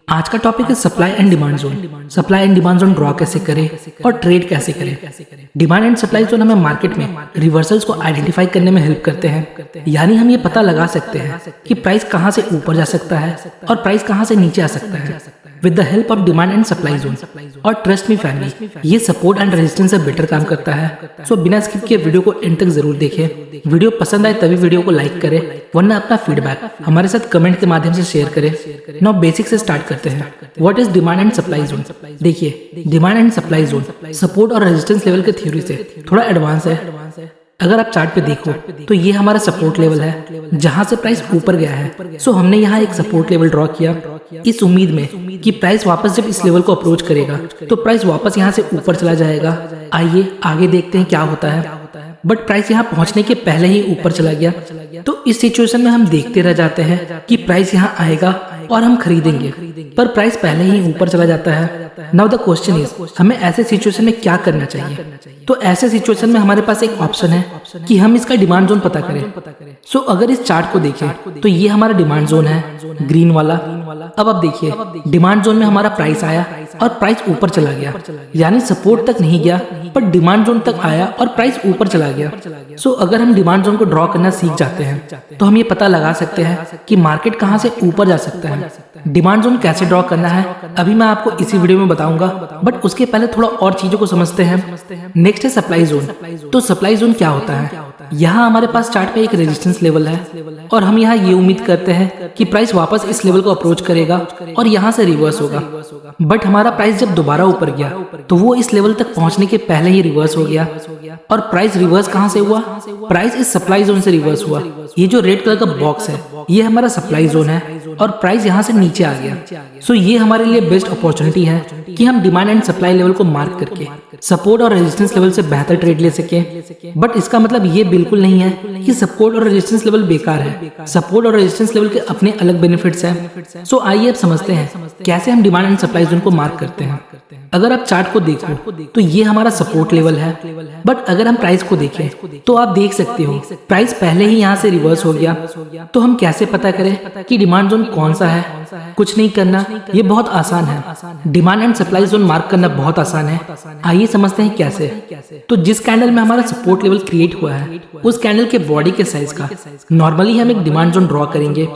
आज का टॉपिक है supply and demand zone. Supply and demand zone draw कैसे करें और ट्रेड कैसे करें। डिमांड एंड सप्लाई जोन हमें मार्केट में रिवर्सल्स को आइडेंटिफाई करने में हेल्प करते हैं, यानी हम ये पता लगा सकते हैं कि प्राइस कहां से ऊपर जा सकता है और प्राइस कहां से नीचे आ सकता है with the help of demand and supply zone. और ट्रस्ट मी फैमिली, ये सपोर्ट एंड रेजिस्टेंस से बेटर काम करता है। सो बिना स्किप किए वीडियो को एंड तक जरूर देखें। वीडियो पसंद आए तभी वीडियो को लाइक करें, वरना अपना फीडबैक हमारे साथ कमेंट के माध्यम से शेयर करें। नाउ बेसिक से स्टार्ट करते हैं। What is demand and supply zone? देखिए, demand and supply zone support और रेजिस्टेंस लेवल के थ्योरी से थोड़ा एडवांस है। अगर आप चार्ट पे देखो तो ये हमारा सपोर्ट लेवल है जहां से प्राइस ऊपर गया है। सो हमने यहाँ एक सपोर्ट लेवल ड्रॉ किया इस उम्मीद में कि प्राइस वापस जब इस लेवल को अप्रोच करेगा तो प्राइस वापस यहाँ से ऊपर चला जाएगा। आइए आगे देखते हैं क्या होता है। बट प्राइस यहाँ पहुंचने के पहले ही ऊपर चला गया, तो इस सिचुएशन में हम देखते रह जाते हैं कि प्राइस यहाँ आएगा और हम खरीदेंगे, पर प्राइस पहले ही ऊपर चला जाता है। नाउ द क्वेश्चन इज, हमें ऐसे सिचुएशन में क्या करना चाहिए? तो ऐसे सिचुएशन में हमारे पास एक ऑप्शन है कि हम इसका डिमांड जोन पता करें। सो अगर इस चार्ट को देखें तो ये हमारा डिमांड जोन है, ग्रीन वाला। अब आप देखिए, डिमांड जोन में हमारा प्राइस आया और प्राइस ऊपर चला गया, यानी सपोर्ट तक नहीं गया पर डिमांड जोन तक आया और प्राइस ऊपर चला गया। सो अगर हम डिमांड जोन को ड्रॉ करना सीख जाते हैं तो हम ये पता लगा सकते हैं कि मार्केट कहां से ऊपर जा सकता है। डिमांड जोन कैसे ड्रॉ करना है अभी मैं आपको इसी वीडियो में बताऊंगा, बट उसके पहले थोड़ा और चीजों को समझते हैं। नेक्स्ट है सप्लाई जोन। तो सप्लाई जोन क्या होता है? यहाँ हमारे पास चार्ट पे एक रेजिस्टेंस लेवल है और हम यहाँ ये उम्मीद करते हैं कि प्राइस वापस इस लेवल को अप्रोच करेगा और यहाँ से रिवर्स होगा। बट हमारा प्राइस जब दोबारा ऊपर गया तो वो इस लेवल तक पहुंचने के पहले ही रिवर्स हो गया। और प्राइस रिवर्स कहां से हुआ? प्राइस इस सप्लाई जोन से रिवर्स हुआ। ये जो रेड कलर का बॉक्स है ये हमारा सप्लाई जोन है और प्राइस यहाँ से नीचे आ गया। सो ये हमारे लिए बेस्ट अपॉर्चुनिटी है कि हम डिमांड एंड सप्लाई लेवल को मार्क करके सपोर्ट और रेजिस्टेंस लेवल से बेहतर ट्रेड ले सके। बट इसका मतलब ये बिल्कुल नहीं है कि सपोर्ट और रेजिस्टेंस लेवल बेकार है। सपोर्ट और रेजिस्टेंस लेवल के अपने अलग बेनिफिट्स हैं। सो आइए अब समझते हैं कैसे हम डिमांड एंड सप्लाई जोन को मार्क करते हैं। अगर आप चार्ट को देखो तो ये हमारा सपोर्ट लेवल है, बट अगर हम प्राइस को देखें तो आप देख सकते हो प्राइस पहले ही यहाँ से रिवर्स हो गया। तो हम कैसे पता करें कि डिमांड जोन कौन सा है? कुछ नहीं करना, ये बहुत आसान है। Demand and supply zone mark करना बहुत आसान है। आइए समझते हैं कैसे। तो जिस कैंडल में हमारा सपोर्ट लेवल क्रिएट हुआ है उस कैंडल के बॉडी के साइज का नॉर्मली हम एक डिमांड जोन ड्रॉ करेंगे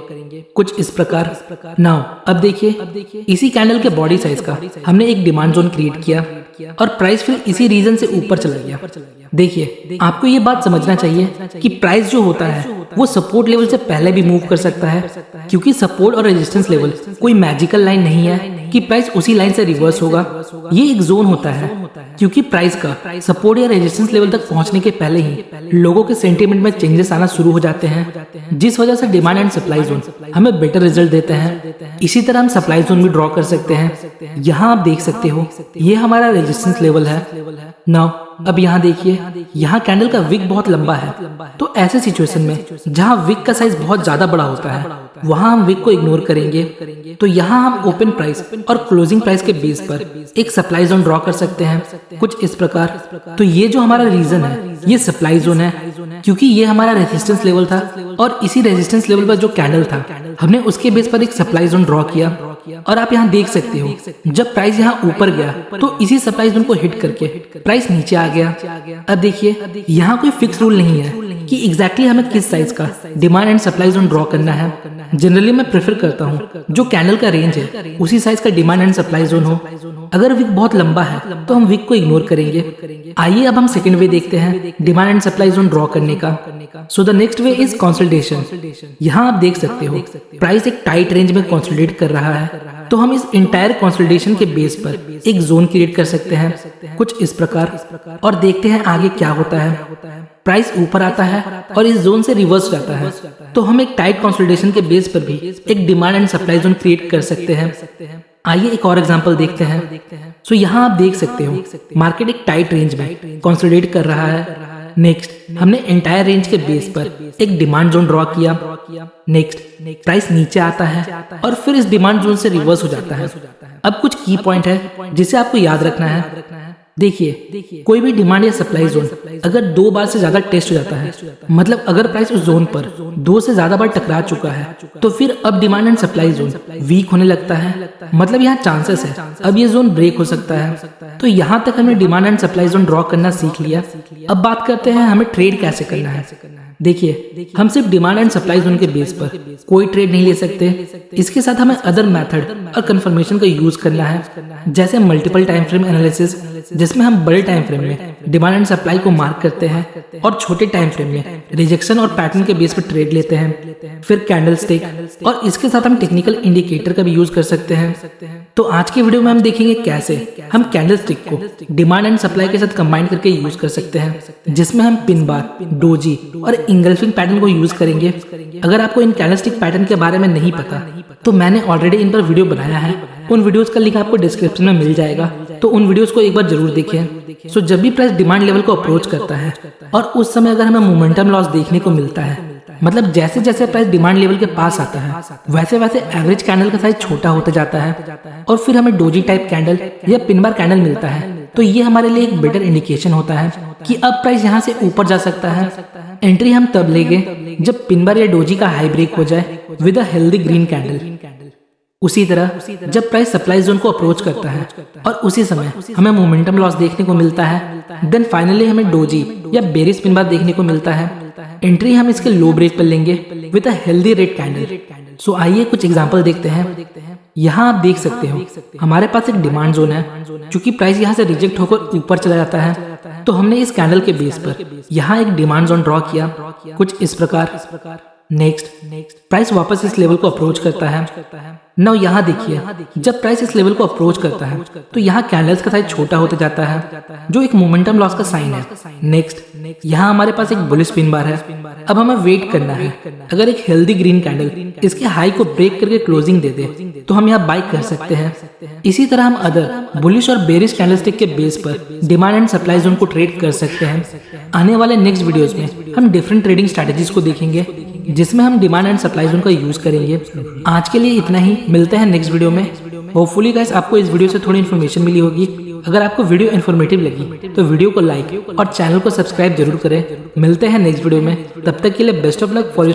कुछ इस प्रकार। नाउ अब देखिए, इसी कैंडल के बॉडी साइज का हमने एक डिमांड जोन क्रिएट किया और प्राइस फिर इसी रीजन से ऊपर चला गया। देखिए, आपको ये बात समझना चाहिए कि प्राइस जो होता है वो सपोर्ट लेवल से पहले भी मूव कर सकता है, क्योंकि सपोर्ट और रेजिस्टेंस लेवल कोई मैजिकल लाइन नहीं है कि प्राइस उसी लाइन से रिवर्स होगा। ये एक जोन होता है, क्योंकि प्राइस का सपोर्ट या रेजिस्टेंस लेवल तक पहुंचने के पहले ही लोगों के सेंटीमेंट में चेंजेस आना शुरू हो जाते हैं, जिस वजह से डिमांड एंड सप्लाई जोन हमें बेटर रिजल्ट देते हैं। इसी तरह हम सप्लाई जोन भी ड्रॉ कर सकते हैं। यहाँ आप देख सकते हो ये हमारा रेजिस्टेंस लेवल है। नाउ अब यहाँ देखिए, यहाँ कैंडल का विक बहुत लंबा है। तो ऐसे सिचुएशन में जहाँ विक का साइज बहुत ज्यादा बड़ा होता है वहां हम विक को इग्नोर करेंगे। तो यहाँ हम ओपन प्राइस और क्लोजिंग प्राइस के बेस पर एक सप्लाई जोन ड्रॉ कर सकते हैं कुछ इस प्रकार। तो ये जो हमारा रीजन है ये सप्लाई जोन है, क्योंकि ये हमारा रेजिस्टेंस लेवल था और इसी रेजिस्टेंस लेवल पर जो कैंडल था हमने उसके बेस पर एक सप्लाई जोन ड्रॉ किया। और आप यहाँ देख सकते हो जब प्राइस यहाँ ऊपर गया तो इसी सप्लाई जोन को हिट करके प्राइस नीचे आ गया। अब देखिए, यहाँ कोई फिक्स रूल नहीं है कि एग्जैक्टली हमें किस साइज का demand and supply zone draw करना है। जनरली मैं प्रेफर करता हूँ जो कैंडल का रेंज है उसी साइज का डिमांड एंड सप्लाई जोन हो। अगर विक बहुत लंबा है तो हम विक को इग्नोर करेंगे। आइए अब हम सेकंड वे देखते हैं demand and supply zone draw करने का। So the next way is consolidation. यहाँ आप देख सकते हो प्राइस एक टाइट रेंज में कंसोलिडेट कर रहा है, तो हम इस इंटायर कंसोलिडेशन के बेस पर एक जोन क्रिएट कर सकते हैं कुछ इस प्रकार और देखते हैं आगे क्या होता है। प्राइस ऊपर आता है और इस जोन से रिवर्स जाता है, तो हम एक टाइट कंसोलिडेशन के बेस पर भी एक demand and supply zone create कर सकते हैं। आइए एक और एग्जांपल देखते हैं। सो यहाँ आप देख सकते हो मार्केट एक टाइट रेंज में कंसोलिडेट कर रहा है। नेक्स्ट हमने एंटायर रेंज के बेस पर एक डिमांड जोन ड्रॉ किया। नेक्स्ट प्राइस नीचे आता है और फिर इस डिमांड जोन से रिवर्स हो जाता है। अब कुछ की पॉइंट है जिसे आपको याद रखना है। देखिए कोई भी डिमांड या सप्लाई जोन अगर 2 बार से ज्यादा टेस्ट हो जाता है, मतलब अगर प्राइस उस जोन पर 2 से ज्यादा बार टकरा चुका है, तो फिर अब demand and supply zone weak होने लगता है, मतलब यहाँ चांसेस है अब ये जोन ब्रेक हो सकता है। तो यहाँ तक हमने demand and supply zone draw करना सीख लिया। अब बात करते हैं हमें ट्रेड कैसे करना है। देखिए हम सिर्फ डिमांड एंड सप्लाई जोन के बेस पर कोई ट्रेड नहीं ले सकते, इसके साथ हमें अदर मेथड और कंफर्मेशन का यूज करना है, जैसे मल्टीपल टाइम फ्रेम एनालिसिस, जिसमें हम बड़े टाइम फ्रेम में डिमांड एंड सप्लाई को मार्क करते हैं और छोटे टाइम फ्रेम में रिजेक्शन और पैटर्न के बेस पर ट्रेड लेते हैं। फिर कैंडल स्टिक, और इसके साथ हम टेक्निकल इंडिकेटर का भी यूज कर सकते हैं। तो आज के वीडियो में हम देखेंगे कैसे हम कैंडल स्टिक को डिमांड एंड सप्लाई के साथ कंबाइन करके यूज कर सकते हैं, जिसमें हम पिन बार, डोजी और इंगल्फिंग पैटर्न को यूज करेंगे। अगर आपको इन कैंडल स्टिक पैटर्न के बारे में नहीं पता तो मैंने ऑलरेडी इन पर वीडियो बनाया है, उन वीडियोस का लिंक आपको डिस्क्रिप्शन में मिल जाएगा, तो उन वीडियोस को एक बार जरूर देखें। सो जब भी प्राइस डिमांड लेवल को अप्रोच करता है और उस समय अगर हमें मोमेंटम लॉस देखने को मिलता है, मतलब जैसे जैसे प्राइस डिमांड लेवल के पास आता है वैसे वैसे एवरेज कैंडल का साइज छोटा होता जाता है और फिर हमें डोजी टाइप कैंडल या पिन बार कैंडल मिलता है, तो ये हमारे लिए एक बेटर इंडिकेशन होता है कि अब प्राइस यहाँ से ऊपर जा सकता है। एंट्री हम तब लेंगे जब पिन बार या डोजी का हाई ब्रेक हो जाए with a healthy green candle. उसी तरह जब प्राइस सप्लाई जोन को अप्रोच करता है और उसी समय हमें मोमेंटम लॉस देखने को मिलता है, देन फाइनली हमें डोजी या बेरिश पिन बार देखने को मिलता है। एंट्री हम इसके लो ब्रेक पर लेंगे with a healthy red candle. So आइए कुछ एग्जांपल देखते हैं। यहाँ आप देख सकते हो हमारे पास एक डिमांड जोन है, क्योंकि प्राइस यहाँ से रिजेक्ट होकर ऊपर चला जाता है, तो हमने इस कैंडल के बेस पर यहाँ एक डिमांड जोन ड्रॉ किया कुछ इस प्रकार। नेक्स्ट प्राइस वापस इस लेवल को अप्रोच करता है। नाउ यहाँ देखिए जब प्राइस इस लेवल को अप्रोच करता है तो यहाँ कैंडल्स का साइज छोटा होता जाता है, जो एक मोमेंटम लॉस का साइन है। नेक्स्ट यहाँ हमारे पास एक बुलिश पिन बार है। अब हमें वेट करना है, अगर एक हेल्दी ग्रीन कैंडल इसके हाई को ब्रेक करके क्लोजिंग दे दे तो हम यहाँ बाई कर सकते हैं। इसी तरह हम अदर बुलिश और बेरिश कैंडलस्टिक के बेस पर डिमांड एंड सप्लाई जोन को ट्रेड कर सकते हैं। आने वाले नेक्स्ट वीडियोस में हम डिफरेंट ट्रेडिंग स्ट्रेटेजीज को देखेंगे, जिसमें हम डिमांड एंड सप्लाई जोन का यूज करेंगे। आज के लिए इतना ही, मिलते हैं नेक्स्ट वीडियो में। होपफुली गाइस आपको इस वीडियो से थोड़ी इन्फॉर्मेशन मिली होगी। अगर आपको वीडियो इन्फॉर्मेटिव लगी तो वीडियो को लाइक और चैनल को सब्सक्राइब जरूर करें। मिलते हैं नेक्स्ट वीडियो में, तब तक के लिए बेस्ट ऑफ लक फॉर